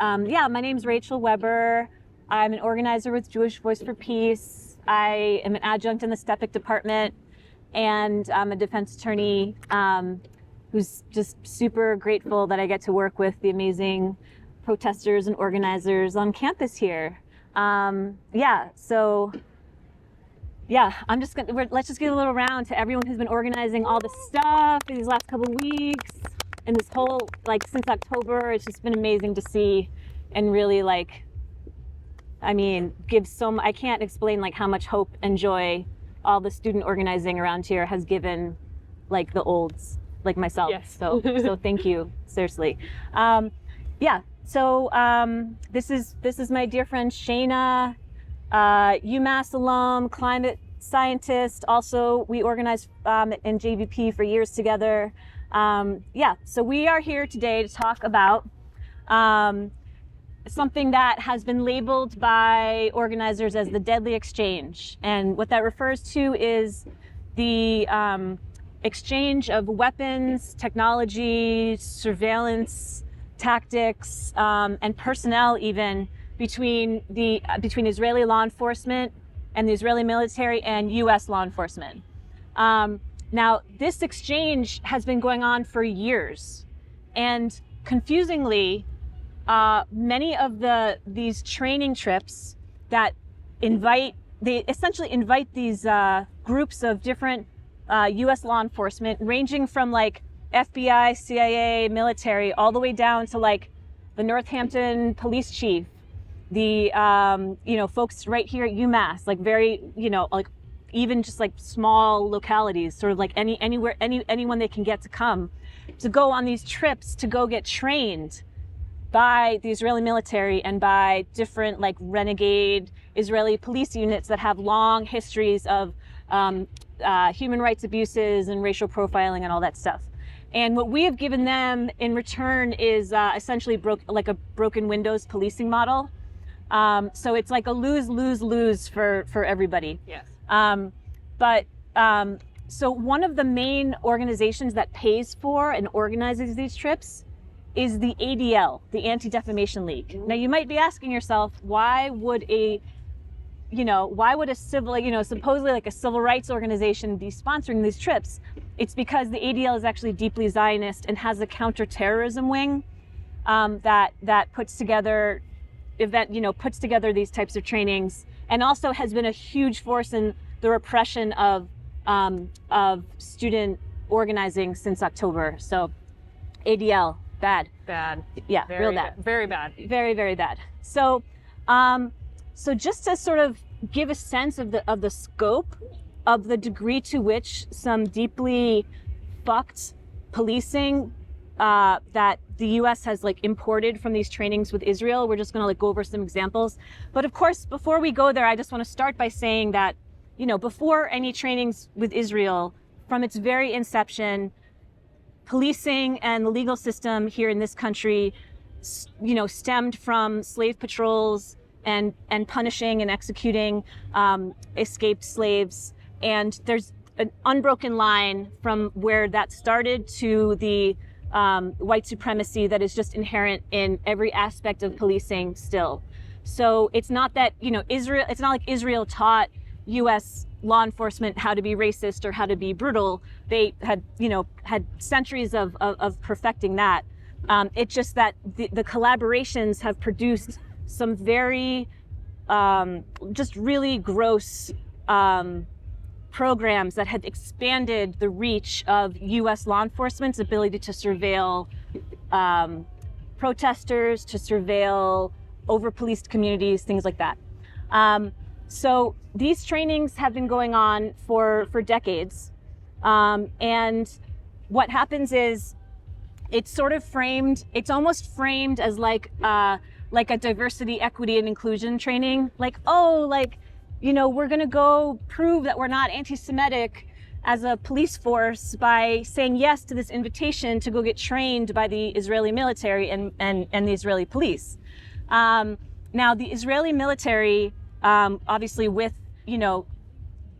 Yeah, my name's Rachel Weber. I'm an organizer with Jewish Voice for Peace. I am an adjunct in the STEPIC department, and I'm a defense attorney who's just super grateful that I get to work with the amazing protesters and organizers on campus here. Let's just give a little round to everyone who's been organizing all this stuff these last couple of weeks. And this whole, since October, it's just been amazing to see and really, I can't explain, how much hope and joy all the student organizing around here has given, the olds, like myself. Yes. So thank you, seriously. This is my dear friend Shaina, UMass alum, climate scientist. Also, we organized in JVP for years together. So we are here today to talk about something that has been labeled by organizers as the deadly exchange. And what that refers to is the exchange of weapons, technology, surveillance tactics, and personnel even between Israeli law enforcement and the Israeli military and US law enforcement. Now, this exchange has been going on for years, and confusingly, many of these training trips that they essentially invite these groups of different U.S. law enforcement, ranging from FBI, CIA, military, all the way down to the Northampton police chief, the folks right here at UMass, even just small localities, sort of anyone they can get to come to go on these trips to go get trained by the Israeli military and by different renegade Israeli police units that have long histories of human rights abuses and racial profiling and all that stuff. And what we have given them in return is essentially a broken windows policing model. So it's a lose-lose-lose for everybody. Yes. So one of the main organizations that pays for and organizes these trips is the ADL, the Anti-Defamation League. Mm-hmm. Now you might be asking yourself, why would a civil, supposedly a civil rights organization be sponsoring these trips? It's because the ADL is actually deeply Zionist and has a counterterrorism wing that puts together these types of trainings, and also has been a huge force in the repression of student organizing since October. So ADL, bad. Bad. Yeah, very real bad. Very bad. Very, very bad. So just to sort of give a sense of the scope of the degree to which some deeply fucked policing that the U.S. has imported from these trainings with Israel, we're just going to go over some examples. But of course, before we go there, I just want to start by saying that, before any trainings with Israel, from its very inception, policing and the legal system here in this country, stemmed from slave patrols and punishing and executing escaped slaves. And there's an unbroken line from where that started to the white supremacy that is just inherent in every aspect of policing still. So it's not that, it's not like Israel taught U.S. law enforcement how to be racist or how to be brutal. They had centuries of perfecting that. It's just that the collaborations have produced some very, just really gross programs that have expanded the reach of U.S. law enforcement's ability to surveil protesters, to surveil over-policed communities, things like that. So these trainings have been going on for decades. And what happens is it's almost framed as a diversity, equity, and inclusion training. We're going to go prove that we're not anti-Semitic as a police force by saying yes to this invitation to go get trained by the Israeli military and the Israeli police. Now, the Israeli military, obviously with,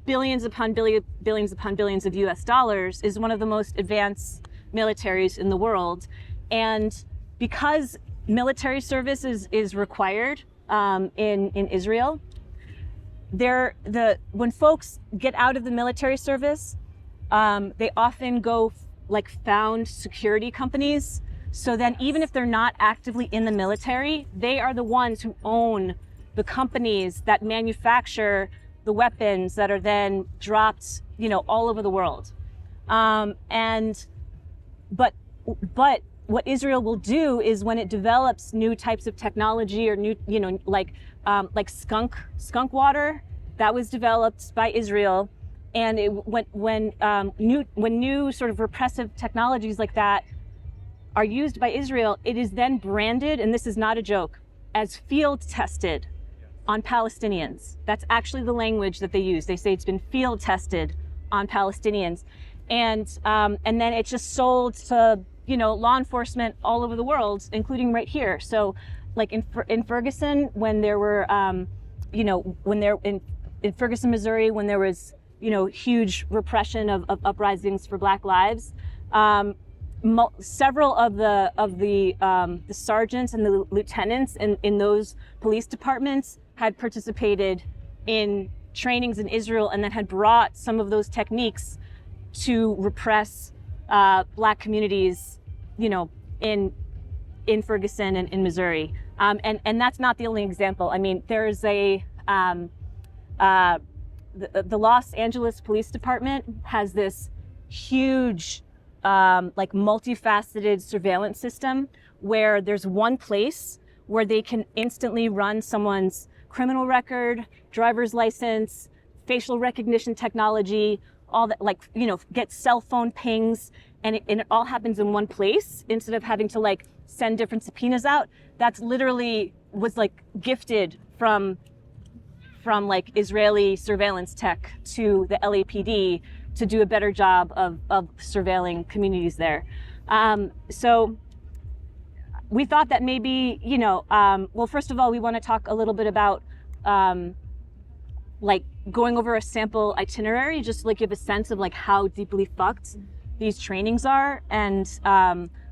billions upon billions of US dollars, is one of the most advanced militaries in the world. And because military service is required in Israel. When folks get out of the military service, they often go found security companies. So then even if they're not actively in the military, they are the ones who own the companies that manufacture the weapons that are then dropped, all over the world. But what Israel will do is when it develops new types of technology or new, like skunk water, that was developed by Israel. And when new sort of repressive technologies like that are used by Israel, it is then branded, and this is not a joke, as field tested on Palestinians. That's actually the language that they use. They say it's been field tested on Palestinians. And then it's just sold to, law enforcement all over the world, including right here. So like in Ferguson, when there were, in Ferguson, Missouri, when there was, huge repression of uprisings for Black lives, several of the sergeants and the lieutenants in those police departments had participated in trainings in Israel and then had brought some of those techniques to repress Black communities, in Ferguson and in Missouri. And that's not the only example. I mean, there's the Los Angeles Police Department has this huge, multifaceted surveillance system where there's one place where they can instantly run someone's criminal record, driver's license, facial recognition technology, all that, get cell phone pings, and it all happens in one place instead of having to send different subpoenas out. That's literally was gifted from Israeli surveillance tech to the LAPD to do a better job of surveilling communities there. So we thought that maybe, well, first of all, we want to talk a little bit about going over a sample itinerary, just to give a sense of how deeply fucked these trainings are, and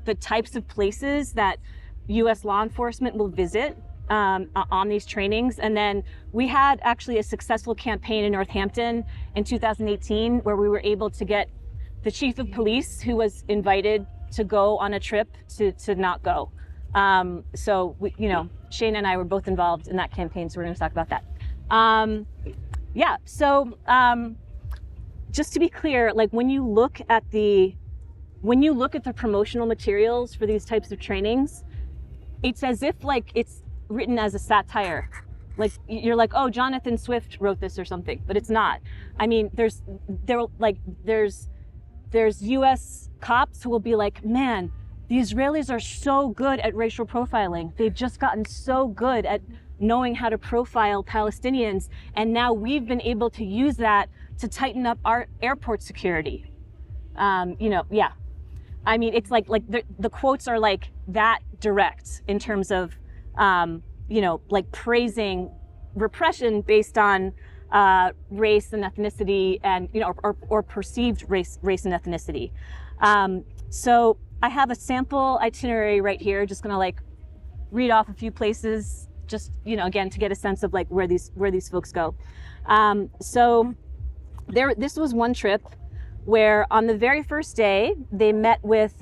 the types of places that U.S. law enforcement will visit on these trainings. And then we had actually a successful campaign in Northampton in 2018 where we were able to get the chief of police, who was invited to go on a trip, to not go. So we, Shaina and I were both involved in that campaign, so we're going to talk about that. So just to be clear, when you look at the promotional materials for these types of trainings, it's as if it's written as a satire. You're oh, Jonathan Swift wrote this or something, but it's not. I mean, there's U.S. cops who will be man, the Israelis are so good at racial profiling. They've just gotten so good at knowing how to profile Palestinians, and now we've been able to use that to tighten up our airport security. I mean, it's the quotes are that direct in terms of, praising repression based on race and ethnicity, and or perceived race and ethnicity. So I have a sample itinerary right here. Just gonna read off a few places, just again to get a sense of where these folks go. So this was one trip where on the very first day they met with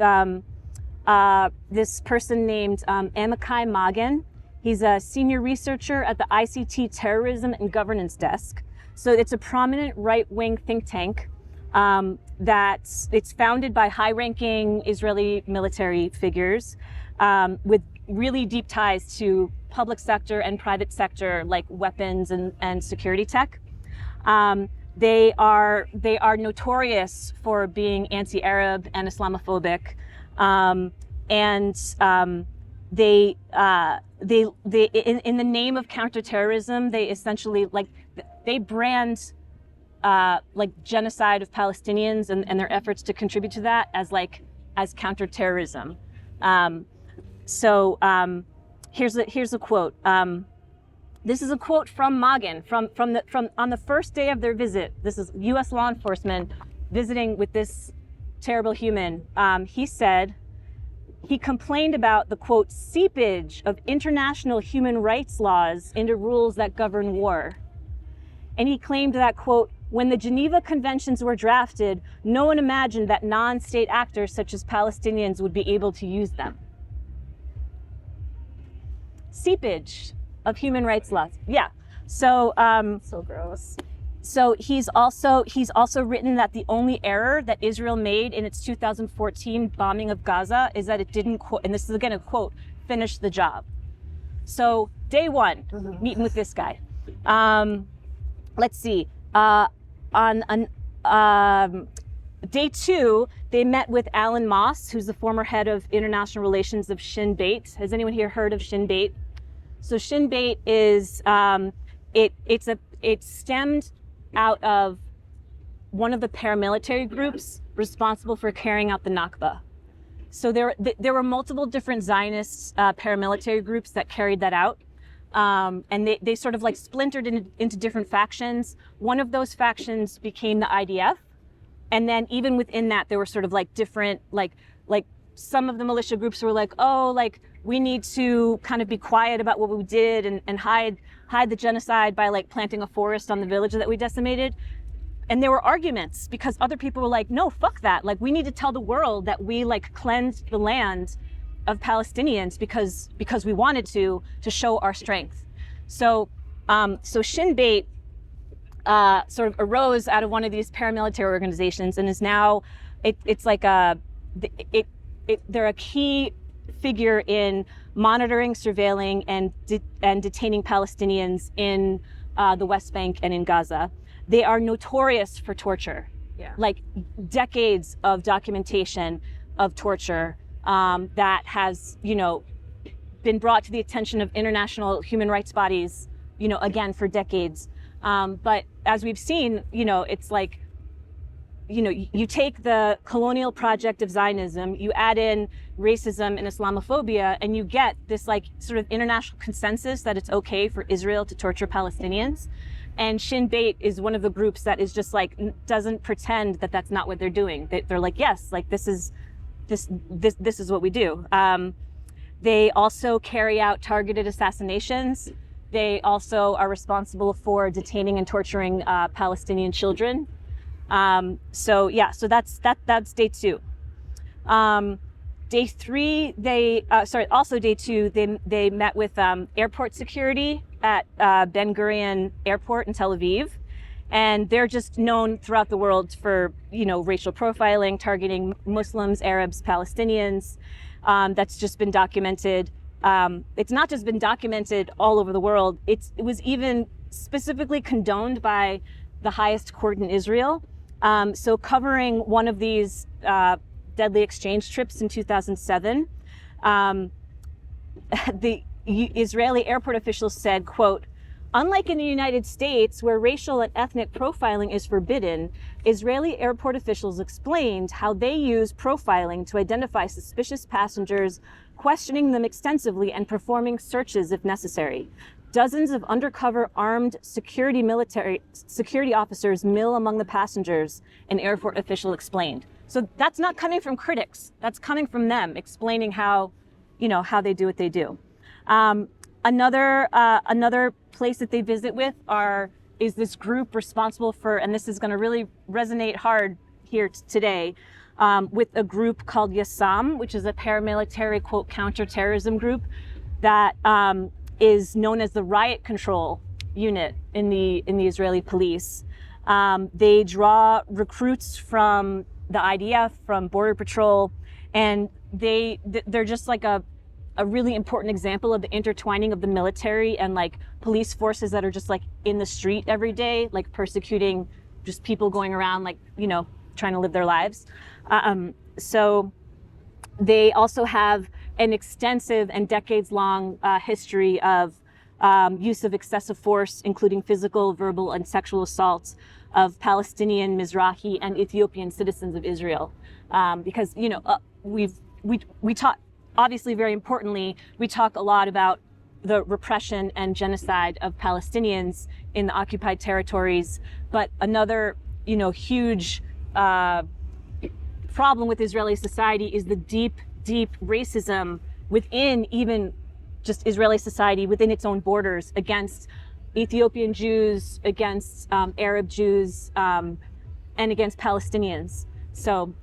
this person named Amichai Magen. He's a senior researcher at the ICT Terrorism and Governance Desk. So it's a prominent right-wing think tank that it's founded by high-ranking Israeli military figures with really deep ties to public sector and private sector, weapons and security tech. They are notorious for being anti-Arab and Islamophobic, they in the name of counterterrorism, they essentially they brand genocide of Palestinians and their efforts to contribute to that as counterterrorism. Here's a quote. This is a quote from Magen from on the first day of their visit. This is U.S. law enforcement visiting with this terrible human. He said, he complained about the, quote, seepage of international human rights laws into rules that govern war. And he claimed that, quote, when the Geneva Conventions were drafted, no one imagined that non-state actors such as Palestinians would be able to use them. Seepage of human rights laws. Yeah. So So gross. So he's also written that the only error that Israel made in its 2014 bombing of Gaza is that it didn't, and this is again a quote, finish the job. So day one, meeting with this guy. Let's see. On day two, they met with Alan Moss, who's the former head of international relations of Shin Bet. Has anyone here heard of Shin Bet? So Shin Bet is it stemmed out of one of the paramilitary groups responsible for carrying out the Nakba. So there were multiple different Zionist paramilitary groups that carried that out. And they sort of like splintered into different factions. One of those factions became the IDF. And then even within that, there were sort of like different, like some of the militia groups were like, oh, like we need to kind of be quiet about what we did and hide the genocide by like planting a forest on the village that we decimated. And there were arguments because other people were like, no, fuck that. Like we need to tell the world that we like cleansed the land of Palestinians because we wanted to show our strength. So Shin Bet sort of arose out of one of these paramilitary organizations and is now they're a key figure in monitoring, surveilling, and detaining Palestinians in the West Bank and in Gaza. They are notorious for torture. Yeah. Like decades of documentation of torture that has, been brought to the attention of international human rights bodies, again, for decades. But as we've seen, it's like, you take the colonial project of Zionism, you add in racism and Islamophobia, and you get this like sort of international consensus that it's okay for Israel to torture Palestinians. And Shin Bet is one of the groups that is just like, doesn't pretend that that's not what they're doing. They're like, yes, like this is what we do. They also carry out targeted assassinations. They also are responsible for detaining and torturing Palestinian children. So that's day two. Day three, day two, they met with airport security at Ben Gurion Airport in Tel Aviv. And they're just known throughout the world for, racial profiling, targeting Muslims, Arabs, Palestinians. That's just been documented. It's not just been documented all over the world. It was even specifically condoned by the highest court in Israel. So covering one of these deadly exchange trips in 2007, the Israeli airport officials said, quote, unlike in the United States, where racial and ethnic profiling is forbidden, Israeli airport officials explained how they use profiling to identify suspicious passengers, questioning them extensively and performing searches if necessary. Dozens of undercover armed security officers mill among the passengers, an airport official explained. So that's not coming from critics. That's coming from them explaining how they do what they do. Another place that they visit with is this group responsible for, and this is going to really resonate hard here today, with a group called Yassam, which is a paramilitary, quote, counterterrorism group that is known as the riot control unit in the Israeli police. They draw recruits from the IDF, from Border Patrol, and they're just like a really important example of the intertwining of the military and like police forces that are just like in the street every day, like persecuting just people going around like, trying to live their lives. So they also have an extensive and decades-long history of use of excessive force, including physical, verbal, and sexual assaults of Palestinian, Mizrahi, and Ethiopian citizens of Israel. Because we talk, obviously very importantly, we talk a lot about the repression and genocide of Palestinians in the occupied territories, but another huge problem with Israeli society is the deep deep racism within even just Israeli society, within its own borders, against Ethiopian Jews, against Arab Jews, and against Palestinians. So,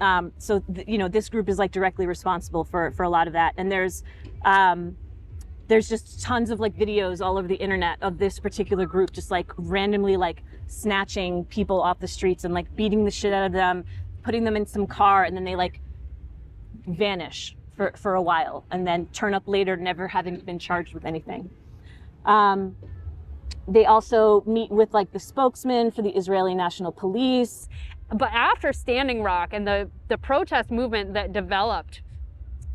this group is like directly responsible for a lot of that. And there's just tons of like videos all over the internet of this particular group just like randomly like snatching people off the streets and like beating the shit out of them, putting them in some car, and then they like vanish for a while and then turn up later, never having been charged with anything. They also meet with like the spokesman for the Israeli National Police. But after Standing Rock and the protest movement that developed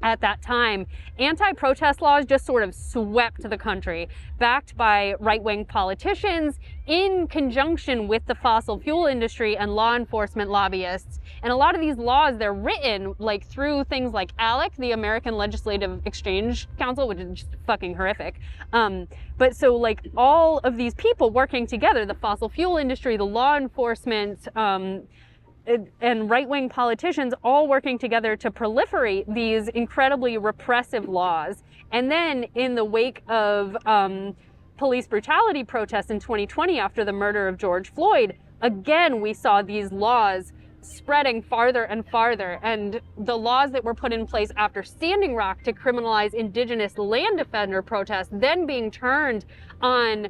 at that time, anti-protest laws just sort of swept the country, backed by right-wing politicians in conjunction with the fossil fuel industry and law enforcement lobbyists. And a lot of these laws, they're written like through things like ALEC, the American Legislative Exchange Council, which is just fucking horrific. But so like all of these people working together, the fossil fuel industry, the law enforcement, and right-wing politicians all working together to proliferate these incredibly repressive laws. And then in the wake of police brutality protests in 2020 after the murder of George Floyd, again, we saw these laws spreading farther and farther. And the laws that were put in place after Standing Rock to criminalize indigenous land defender protests then being turned on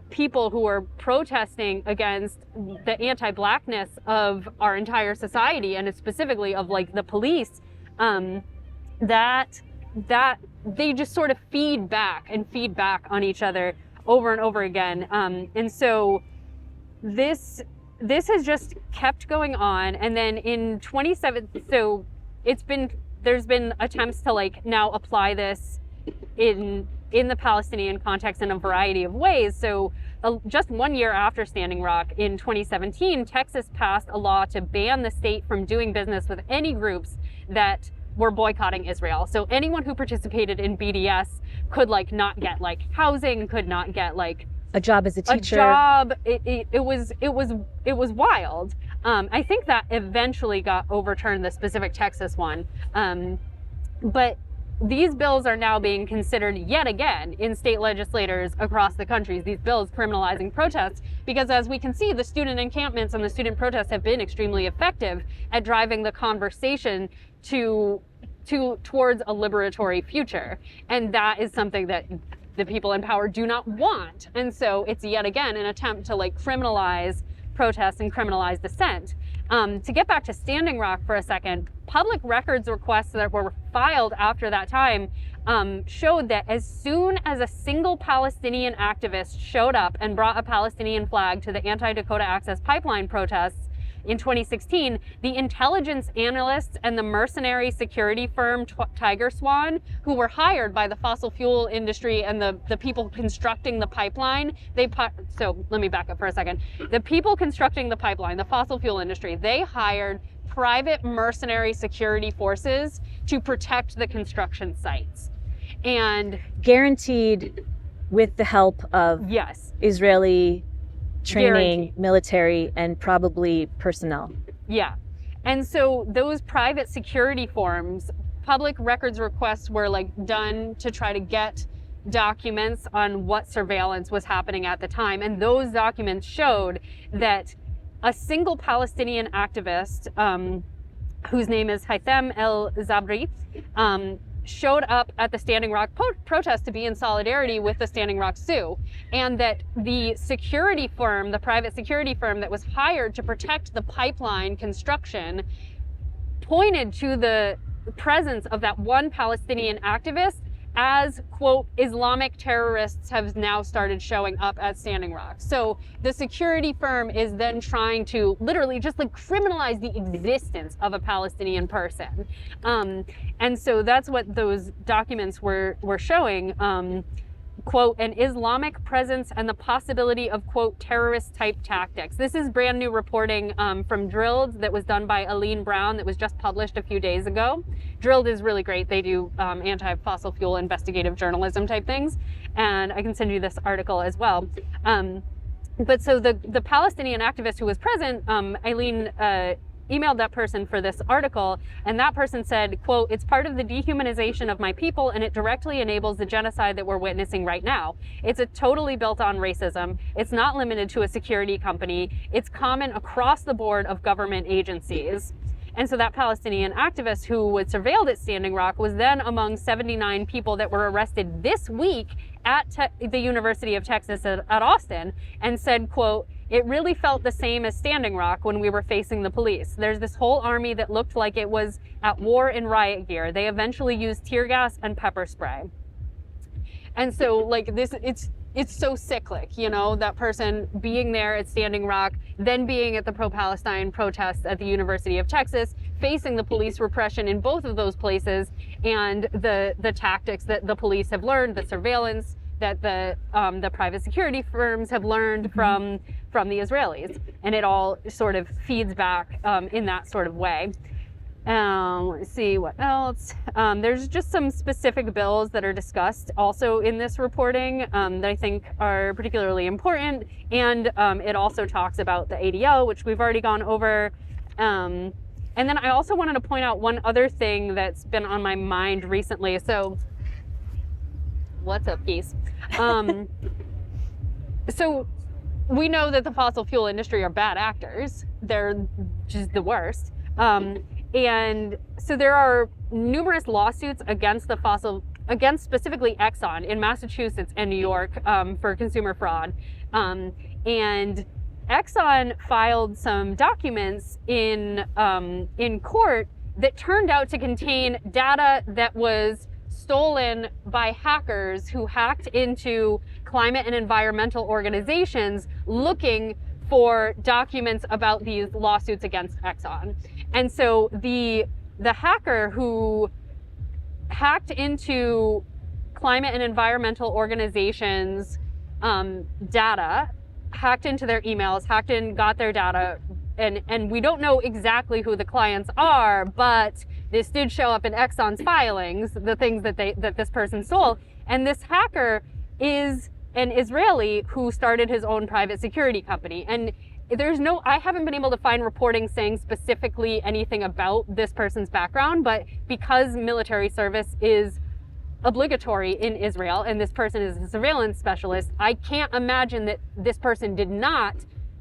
people who were protesting against the anti-blackness of our entire society, and specifically of like the police, that they just sort of feed back on each other over and over again. And so this has just kept going on. And then in 2017, so there's been attempts to like now apply this in the Palestinian context in a variety of ways. So just 1 year after Standing Rock, in 2017, Texas passed a law to ban the state from doing business with any groups that were boycotting Israel. So anyone who participated in BDS could like not get like housing, could not get like a job as a teacher. It was wild. I think that eventually got overturned, the specific Texas one. But these bills are now being considered yet again in state legislators across the country, these bills criminalizing protests, because as we can see, the student encampments and the student protests have been extremely effective at driving the conversation towards a liberatory future. And that is something that the people in power do not want. And so it's yet again an attempt to like criminalize protests and criminalize dissent. To get back to Standing Rock for a second, public records requests that were filed after that time showed that as soon as a single Palestinian activist showed up and brought a Palestinian flag to the anti-Dakota Access Pipeline protests in 2016, the intelligence analysts and the mercenary security firm Tiger Swan, who were hired by the fossil fuel industry and the people constructing the pipeline, so let me back up for a second. The people constructing the pipeline, the fossil fuel industry, they hired private mercenary security forces to protect the construction sites. And guaranteed with the help of Israeli training, military, and probably personnel. Yeah. And so those private security firms, public records requests were like done to try to get documents on what surveillance was happening at the time. And those documents showed that a single Palestinian activist, whose name is Haitham El Zabri, showed up at the Standing Rock protest to be in solidarity with the Standing Rock Sioux, and that the security firm, the private security firm that was hired to protect the pipeline construction, pointed to the presence of that one Palestinian activist as, quote, Islamic terrorists have now started showing up at Standing Rock. So the security firm is then trying to literally just like criminalize the existence of a Palestinian person. And so that's what those documents were showing. Quote, an Islamic presence and the possibility of, quote, terrorist type tactics. This is brand new reporting from Drilled that was done by Aline Brown that was just published a few days ago. Drilled is really great. They do anti-fossil fuel investigative journalism type things. And I can send you this article as well. But so the Palestinian activist who was present, Eileen emailed that person for this article, and that person said, quote, "It's part of the dehumanization of my people, and it directly enables the genocide that we're witnessing right now. It's totally built on racism. It's not limited to a security company. It's common across the board of government agencies." And so that Palestinian activist who was surveilled at Standing Rock was then among 79 people that were arrested this week at the University of Texas at Austin, and said, quote, "It really felt the same as Standing Rock when we were facing the police. There's this whole army that looked like it was at war in riot gear. They eventually used tear gas and pepper spray." And so like this, it's so cyclic, you know, that person being there at Standing Rock, then being at the pro-Palestine protests at the University of Texas, facing the police repression in both of those places, and the tactics that the police have learned, the surveillance that the private security firms have learned from the Israelis, and it all sort of feeds back in that sort of way. Let's see what else. There's just some specific bills that are discussed also in this reporting that I think are particularly important. And it also talks about the ADL, which we've already gone over. And then I also wanted to point out one other thing that's been on my mind recently. So what's up, geese? So we know that the fossil fuel industry are bad actors. They're just the worst. And so there are numerous lawsuits against specifically Exxon in Massachusetts and New York for consumer fraud. And Exxon filed some documents in court that turned out to contain data that was stolen by hackers who hacked into climate and environmental organizations looking for documents about these lawsuits against Exxon. And so the hacker who hacked into climate and environmental organizations' data, hacked into their emails, got their data, and we don't know exactly who the clients are, but this did show up in Exxon's filings, the things that this person stole. And this hacker is an Israeli who started his own private security company. And I haven't been able to find reporting saying specifically anything about this person's background, but because military service is obligatory in Israel and this person is a surveillance specialist, I can't imagine that this person did not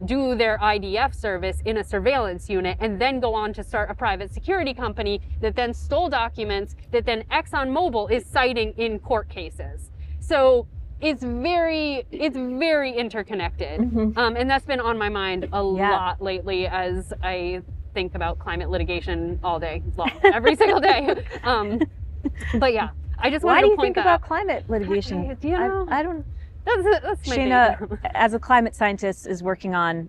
do their IDF service in a surveillance unit and then go on to start a private security company that then stole documents that then ExxonMobil is citing in court cases. So it's very interconnected. And that's been on my mind a lot lately as I think about climate litigation all day long, every single day. But yeah, I just wanted to point that. Why do you think about climate litigation? You know, I don't. That's my Shaina, thing. as a climate scientist, is working on.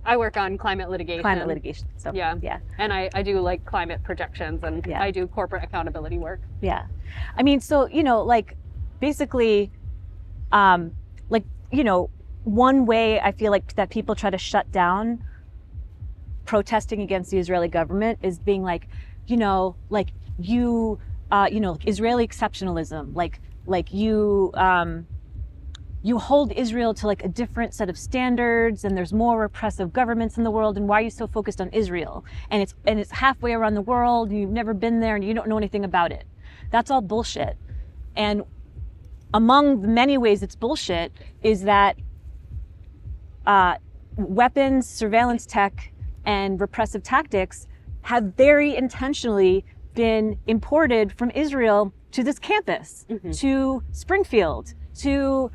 I work on climate litigation. So yeah. And I do like climate projections, and I do corporate accountability work. Yeah, I mean, so like basically. One way I feel like that people try to shut down protesting against the Israeli government is being like, Israeli exceptionalism, you hold Israel to like a different set of standards, and there's more repressive governments in the world, and why are you so focused on Israel? And it's halfway around the world, and you've never been there, and you don't know anything about it. That's all bullshit. And among the many ways it's bullshit is that weapons, surveillance tech, and repressive tactics have very intentionally been imported from Israel to this campus, to Springfield, to,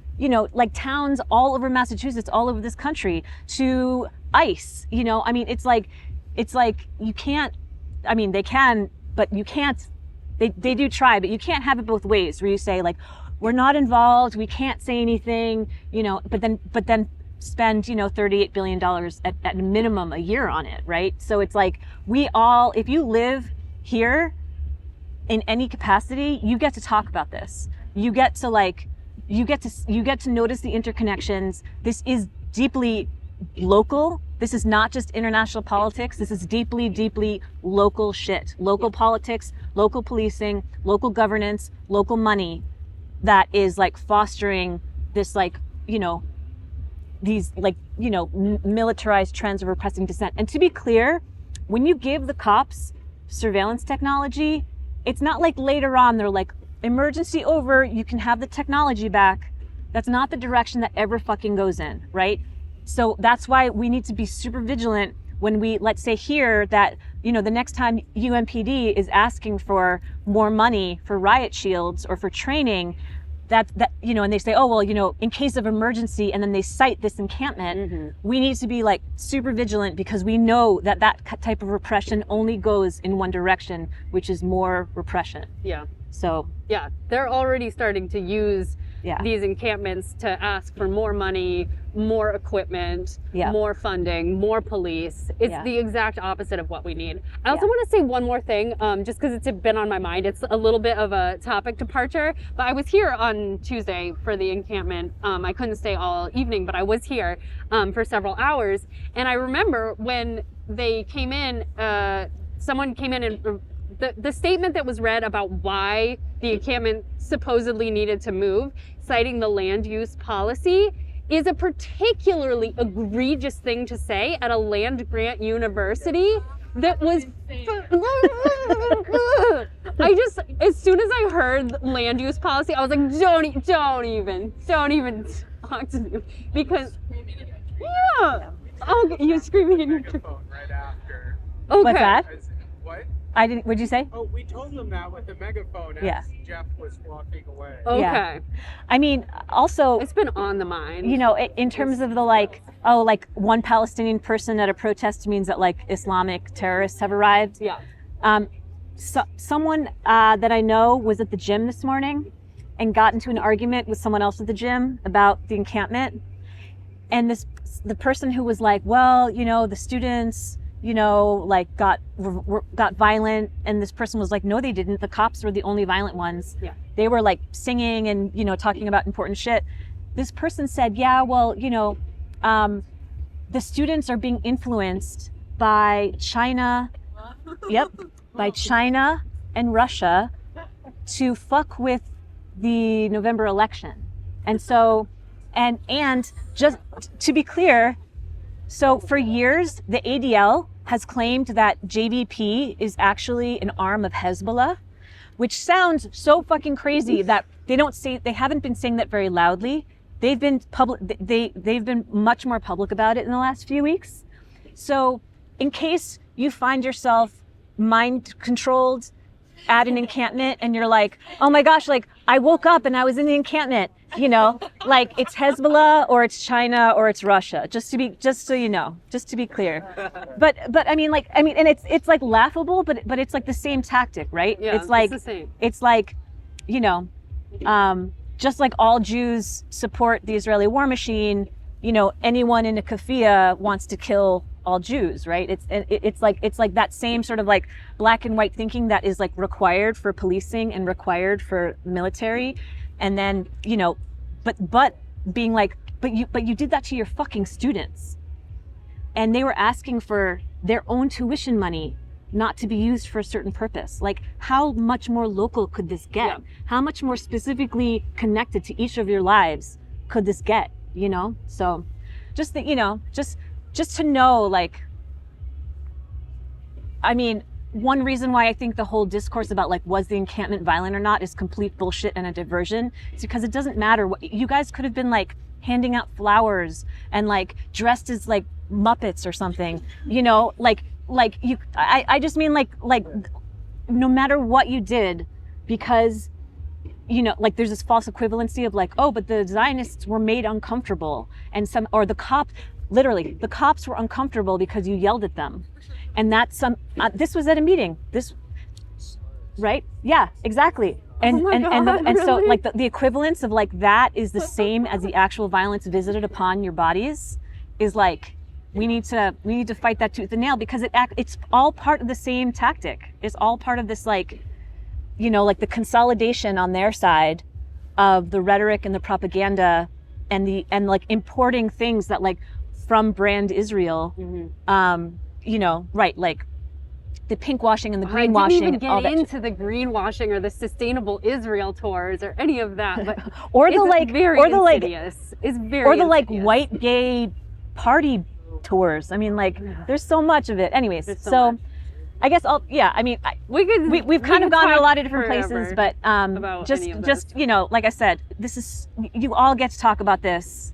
towns all over Massachusetts, all over this country, to ICE. I mean, it's like you can't, I mean, they can, but you can't, they do try, but you can't have it both ways where you say like, we're not involved, we can't say anything, but then spend, $38 billion at a minimum a year on it, right? So it's like, if you live here in any capacity, you get to talk about this. You get to notice the interconnections. This is deeply local. This is not just international politics. This is deeply, deeply local shit. Local politics, local policing, local governance, local money. That is like fostering this militarized trends of repressing dissent. And to be clear, when you give the cops surveillance technology, it's not like later on they're like, emergency over, you can have the technology back. That's not the direction that ever fucking goes in, right? So that's why we need to be super vigilant when we, let's say here that, the next time UMPD is asking for more money for riot shields or for training, that and they say, oh, well, in case of emergency, and then they cite this encampment, we need to be like super vigilant, because we know that type of repression only goes in one direction, which is more repression. Yeah. So. Yeah, they're already starting to use yeah. these encampments to ask for more money, more equipment, yeah. more funding, more police. It's yeah. the exact opposite of what we need. I also want to say one more thing, just because it's been on my mind. It's a little bit of a topic departure, but I was here on Tuesday for the encampment. I couldn't stay all evening, but I was here for several hours. And I remember when they came in, someone came in and the statement that was read about why the encampment supposedly needed to move, citing the land use policy, is a particularly egregious thing to say at a land grant university that was I just, as soon as I heard land use policy, I was like, don't even talk to me, because yeah. Oh, you're screaming in your phone right after. Okay. What's that? What? I didn't. What'd you say? Oh, we told them that with the megaphone as Jeff was walking away. Okay. Yeah. I mean, also, it's been on the mind. In terms of the one Palestinian person at a protest means that like Islamic terrorists have arrived. Yeah. Someone that I know was at the gym this morning and got into an argument with someone else at the gym about the encampment, and the person who was like, well, the students, got violent, and this person was like, no, they didn't. The cops were the only violent ones. Yeah. They were like singing and, talking about important shit. This person said, yeah, well, the students are being influenced by China. Yep. By China and Russia to fuck with the November election. And so, and just to be clear, so for years, the ADL has claimed that JVP is actually an arm of Hezbollah, which sounds so fucking crazy that they haven't been saying that very loudly. They've been they've been much more public about it in the last few weeks. So in case you find yourself mind controlled at an encampment and you're like, oh my gosh, like I woke up and I was in the encampment, like it's Hezbollah or it's China or it's Russia, just to be clear. But I mean, and it's like laughable, but it's like the same tactic, right? Yeah, it's like, the same. It's like, just like all Jews support the Israeli war machine, anyone in a kafia wants to kill all Jews, right? It's like that same sort of like black and white thinking that is like required for policing and required for military, and then but being like, but you did that to your fucking students, and they were asking for their own tuition money not to be used for a certain purpose. Like, how much more local could this get? Yeah. How much more specifically connected to each of your lives could this get? So just that, just to know, like, I mean, one reason why I think the whole discourse about like, was the encampment violent or not, is complete bullshit and a diversion. It's because it doesn't matter. What you guys could have been like handing out flowers and like dressed as like Muppets or something, I just mean like no matter what you did, because like there's this false equivalency of like, oh, but the Zionists were made uncomfortable, and the cops were uncomfortable because you yelled at them. And that's this was at a meeting, right? Yeah, exactly. And so like the equivalence of like that is the same as the actual violence visited upon your bodies, is like, we need to fight that tooth and nail, because it's all part of the same tactic. It's all part of this like, like the consolidation on their side of the rhetoric and the propaganda and like importing things that like from brand Israel, right, like the pink washing and the green washing. I didn't even get into the greenwashing or the sustainable Israel tours or any of that, but or the like, very or the like, insidious. It's very or the like insidious. white gay party tours. I mean, like, there's so much of it. Anyways, There's so so much. I guess I mean, we've kind of gone to a lot of different places, but about any of just you know, like I said, this is, you all get to talk about this.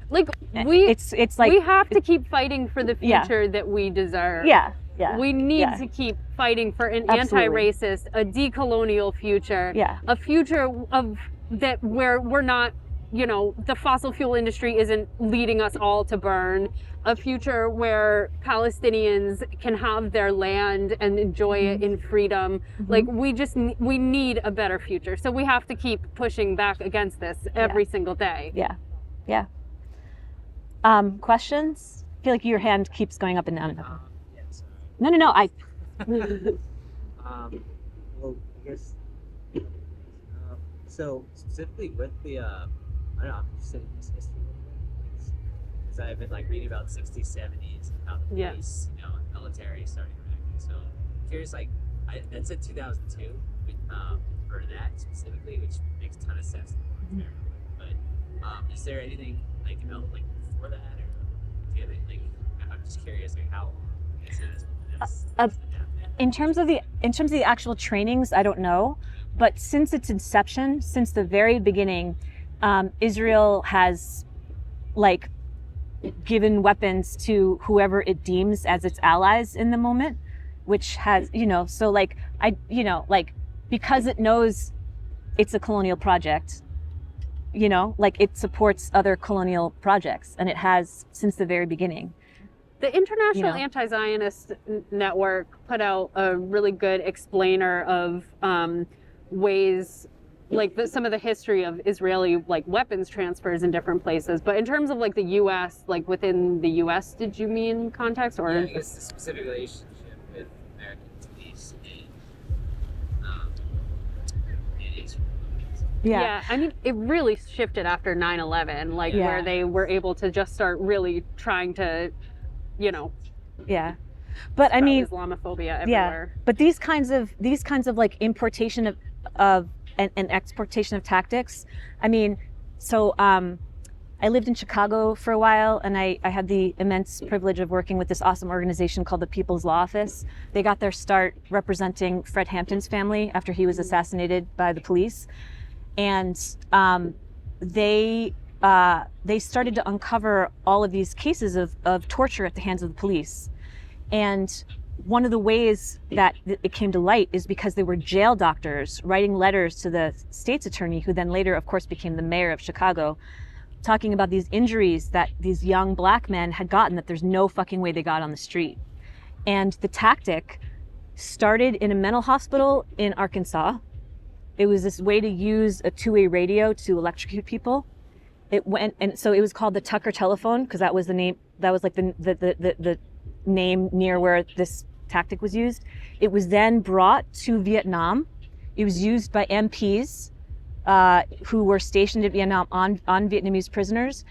Like It's like we have to keep fighting for the Yeah. future that we deserve. yeah. We need yeah. to keep fighting for an Absolutely. anti-racist, a decolonial future. Yeah. A future of that where we're not, you know, the fossil fuel industry isn't leading us all to burn. A future where Palestinians can have their land and enjoy it in freedom. Like we need a better future. So we have to keep pushing back against this every single day. Yeah. Yeah. Questions? I feel like your hand keeps going up and down. Yeah, sorry. No. Well, I guess. So specifically with the, I don't know, I'm interested in this history a little bit, because I've been like reading about 60s, 70s, and how the Yeah. police, you know, and military started interacting. So I'm curious, like, that said 2002 for that specifically, which makes a ton of sense. But is there anything like, you know, like before that, or do you have anything? I'm just curious, like how. In terms of the actual trainings, I don't know, but since its inception, since the very beginning, Israel has like given weapons to whoever it deems as its allies in the moment, which has, you know, so like because it knows it's a colonial project, you know, like it supports other colonial projects, and it has since the very beginning. The International You know. Anti-Zionist Network put out a really good explainer of ways, like some of the history of Israeli like weapons transfers in different places. But in terms of like the U.S., like within the U.S., did you mean context or? Yeah, I guess the specific relationship with American police and Israel. Yeah, I mean, it really shifted after 9/11, like Yeah. where they were able to just start really trying to, you know, Yeah, but I sprout mein Islamophobia everywhere. but these kinds of like importation of and exportation of tactics. I mean, so I lived in Chicago for a while, and I had the immense privilege of working with this awesome organization called the People's Law Office. They got their start representing Fred Hampton's family after he was assassinated by the police, and they started to uncover all of these cases of torture at the hands of the police. And one of the ways that it came to light is because they were jail doctors writing letters to the state's attorney, who then later, of course, became the mayor of Chicago, talking about these injuries that these young black men had gotten that there's no fucking way they got on the street. And the tactic started in a mental hospital in Arkansas. It was this way to use a two-way radio to electrocute people. It went, and so it was called the Tucker telephone, because that was the name, that was like the name near where this tactic was used. It was then brought to Vietnam. It was used by MPs who were stationed at Vietnam on Vietnamese prisoners,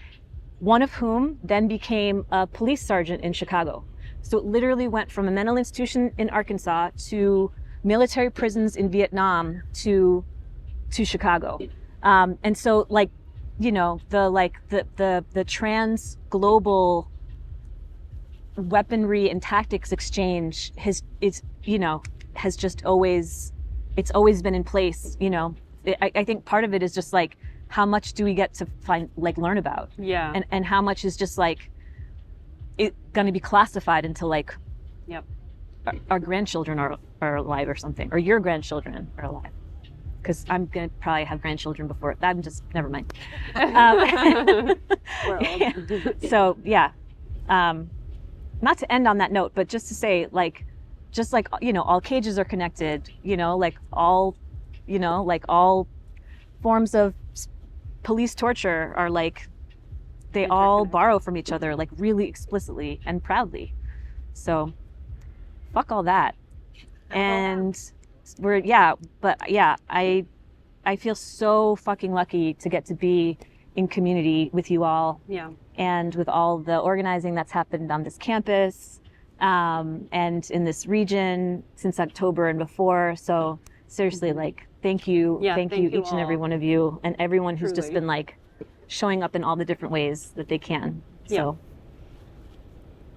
one of whom then became a police sergeant in Chicago. So it literally went from a mental institution in Arkansas to military prisons in Vietnam to Chicago. And so, like, you know, the trans global weaponry and tactics exchange has just always been in place. You know, I think part of it is just like, how much do we get to learn about? Yeah. And how much is just like it going to be classified into like, Yep. our grandchildren are alive or something, or your grandchildren are alive. Because I'm going to probably have grandchildren before. I'm just, never mind. We're old. So, yeah. Not to end on that note, but just to say, like, just like, you know, all cages are connected, you know, like all forms of police torture are like, they all borrow from each other, like really explicitly and proudly. So, fuck all that. And I feel so fucking lucky to get to be in community with you all. Yeah. And with all the organizing that's happened on this campus and in this region since October and before. So seriously, like, thank you. Yeah, thank you, you each and every all. one of you, and everyone who's just Truly. been like showing up in all the different ways that they can. Yeah. So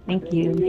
Thank you.